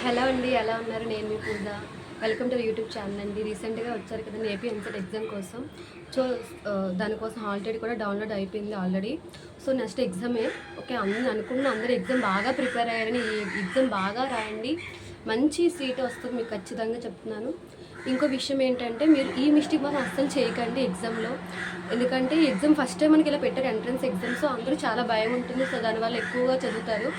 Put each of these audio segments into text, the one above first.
Hello అండి, ఎలా ఉన్నారు? నేను మీ Pooja. Welcome to YouTube channel అండి. రీసెంట్గా వచ్చారు కదండి ఏపీ ఎంసెట్ ఎగ్జామ్ కోసం. సో దానికోసం హాల్ టికెట్ కూడా డౌన్లోడ్ అయిపోయింది ఆల్రెడీ. సో నెక్స్ట్ ఎగ్జామే. ఓకే, అందరూ ఎగ్జామ్ బాగా ప్రిపేర్ అయ్యారని, ఈ ఎగ్జామ్ బాగా రాయండి, మంచి సీట్ వస్తుంది మీకు, ఖచ్చితంగా చెప్తున్నాను. ఇంకో విషయం ఏంటంటే, మీరు ఈ మిస్టేక్ మాత్రం అస్సలు చేయకండి ఎగ్జామ్లో. ఎందుకంటే ఎగ్జామ్ ఫస్ట్ టైం మనకి ఇలా పెట్టారు, ఎంట్రన్స్ ఎగ్జామ్. సో అందరూ చాలా భయం ఉంటుంది. సో దానివల్ల ఎక్కువగా చదువుతారు.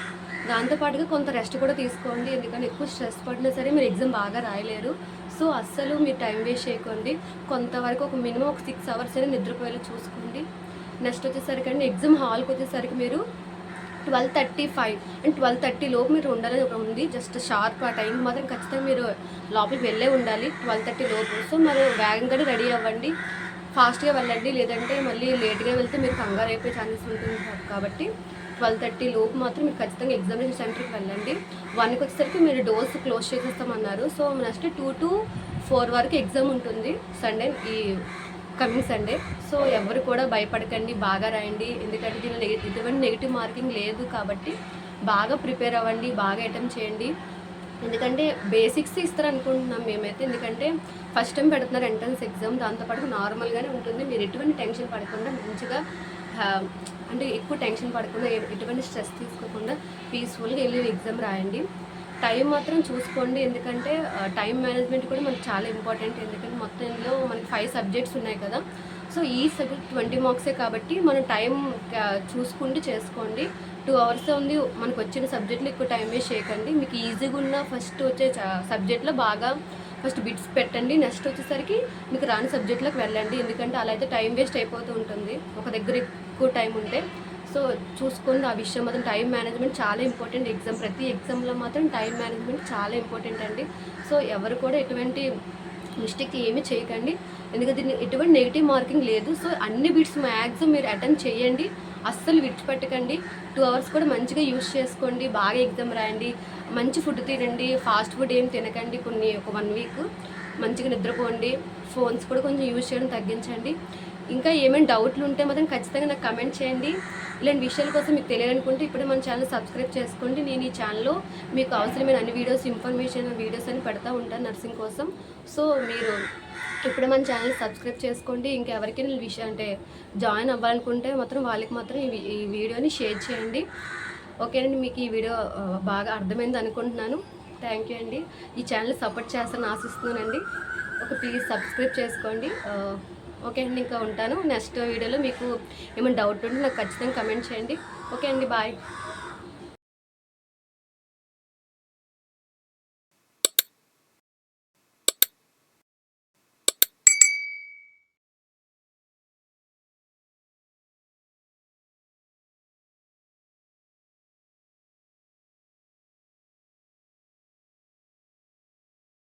దాంతోపాటుగా కొంత రెస్ట్ కూడా తీసుకోండి, ఎందుకంటే ఎక్కువ స్ట్రెస్ పడినా సరే మీరు ఎగ్జామ్ బాగా రాయలేరు. సో అస్సలు మీరు టైం వేస్ట్ చేయకండి. కొంతవరకు ఒక మినిమం ఒక 6 అవర్స్ అయినా నిద్రపోయేలా చూసుకోండి. నెక్స్ట్ వచ్చేసరికి అండి, ఎగ్జామ్ హాల్కి వచ్చేసరికి మీరు 12:35 అండ్ 12:30 లోపు మీరు ఉండాలని ఒక ఉంది. జస్ట్ షార్ప్ ఆ టైం మాత్రం ఖచ్చితంగా మీరు లోపలికి వెళ్ళే ఉండాలి 12:30 లోపు. సో మరి వేగంగానే రెడీ అవ్వండి, ఫాస్ట్గా వెళ్ళండి. లేదంటే మళ్ళీ లేట్గా వెళ్తే మీరు కంగారు అయిపోయే ఛాన్సెస్ ఉంటుంది. కాబట్టి 12:30 లోపు మాత్రం మీరు ఖచ్చితంగా ఎగ్జామినేషన్ సెంటర్కి వెళ్ళండి. 1కి వచ్చేసరికి మీరు డోర్స్ క్లోజ్ చేసేస్తామన్నారు. సో నెక్స్ట్ 2 to 4 వరకు ఎగ్జామ్ ఉంటుంది సండే, ఈ కమింగ్ సండే. సో ఎవరు కూడా భయపడకండి, బాగా రాయండి. ఎందుకంటే దీనిలో ఎటువంటి నెగిటివ్ మార్కింగ్ లేదు. కాబట్టి బాగా ప్రిపేర్ అవ్వండి, బాగా అటెంప్ట్ చేయండి. ఎందుకంటే బేసిక్స్ ఇస్తారనుకుంటున్నాం మేమైతే. ఎందుకంటే ఫస్ట్ టైం పెడుతున్నారు ఎంట్రన్స్ ఎగ్జామ్, దాంతోపాటు నార్మల్గానే ఉంటుంది. మీరు ఎటువంటి టెన్షన్ పడకుండా మంచిగా, అంటే ఎక్కువ టెన్షన్ పడకుండా, ఎటువంటి స్ట్రెస్ తీసుకోకుండా పీస్ఫుల్గా వెళ్ళి ఎగ్జామ్ రాయండి. టైం మాత్రం చూసుకోండి, ఎందుకంటే టైం మేనేజ్మెంట్ కూడా మనకు చాలా ఇంపార్టెంట్. ఎందుకంటే మొత్తం ఇందులో మనకి 5 సబ్జెక్ట్స్ ఉన్నాయి కదా. సో ఈ సబ్జెక్ట్ 20 మార్క్సే కాబట్టి మనం టైం చూసుకుంటూ చేసుకోండి. 2 అవర్స్ ఉంది మనకు వచ్చిన సబ్జెక్ట్లో, ఎక్కువ టైం వేస్ట్ చేయకండి. మీకు ఈజీగా ఉన్న ఫస్ట్ వచ్చే సబ్జెక్ట్లో బాగా ఫస్ట్ బిట్స్ పెట్టండి. నెక్స్ట్ వచ్చేసరికి మీకు రాని సబ్జెక్ట్లోకి వెళ్ళండి. ఎందుకంటే అలా అయితే టైం వేస్ట్ అయిపోతూ ఉంటుంది ఒక దగ్గర ఎక్కువ టైం ఉంటే. సో చూసుకోండి ఆ విషయం మాత్రం. టైం మేనేజ్మెంట్ చాలా ఇంపార్టెంట్. ప్రతి ఎగ్జామ్లో మాత్రం టైం మేనేజ్మెంట్ చాలా ఇంపార్టెంట్ అండి. సో ఎవరు కూడా ఎటువంటి మిస్టేక్ ఏమీ చేయకండి, ఎందుకంటే దీన్ని ఎటువంటి నెగిటివ్ మార్కింగ్ లేదు. సో అన్ని బిట్స్ మ్యాక్సిమం మీరు అటెంప్ట్ చేయండి, అస్సలు విడిచిపెట్టకండి. 2 అవర్స్ కూడా మంచిగా యూస్ చేసుకోండి, బాగా ఎగ్జామ్ రాయండి. మంచి ఫుడ్ తినండి, ఫాస్ట్ ఫుడ్ ఏం తినకండి. ఒక 1 వీక్ మంచిగా నిద్రపోండి. ఫోన్స్ కూడా కొంచెం యూజ్ చేయడం తగ్గించండి. ఇంకా ఏమైనా డౌట్లు ఉంటే మాత్రం ఖచ్చితంగా నాకు కమెంట్ చేయండి. ఇలాంటి విషయాల కోసం మీకు తెలియాలనుకుంటే ఇప్పుడే మన ఛానల్ సబ్స్క్రైబ్ చేసుకోండి. నేను ఈ ఛానల్లో మీకు అవసరమైన అన్ని వీడియోస్, ఇన్ఫర్మేషన్ వీడియోస్ అని పెడతా ఉంటాను నర్సింగ్ కోసం. సో మీరు ఇప్పుడే మన ఛానల్ సబ్స్క్రైబ్ చేసుకోండి. ఇంకా ఎవరికైనా విషయం అంటే జాయిన్ అవ్వాలనుకుంటే మాత్రం వాళ్ళకి మాత్రం ఈ వీడియోని షేర్ చేయండి. ఓకేనండి, మీకు ఈ వీడియో బాగా అర్థమైంది అనుకుంటున్నాను. థ్యాంక్ యూ అండి. ఈ ఛానల్ సపోర్ట్ చేస్తారని ఆశిస్తున్నానండి. ప్లీజ్ సబ్స్క్రైబ్ చేసుకోండి. ఓకే అండి, ఇంకా ఉంటాను. నెక్స్ట్ వీడియోలో మీకు ఏమైనా డౌట్ ఉంటే నాకు ఖచ్చితంగా కమెంట్ చేయండి. ఓకే అండి, బాయ్.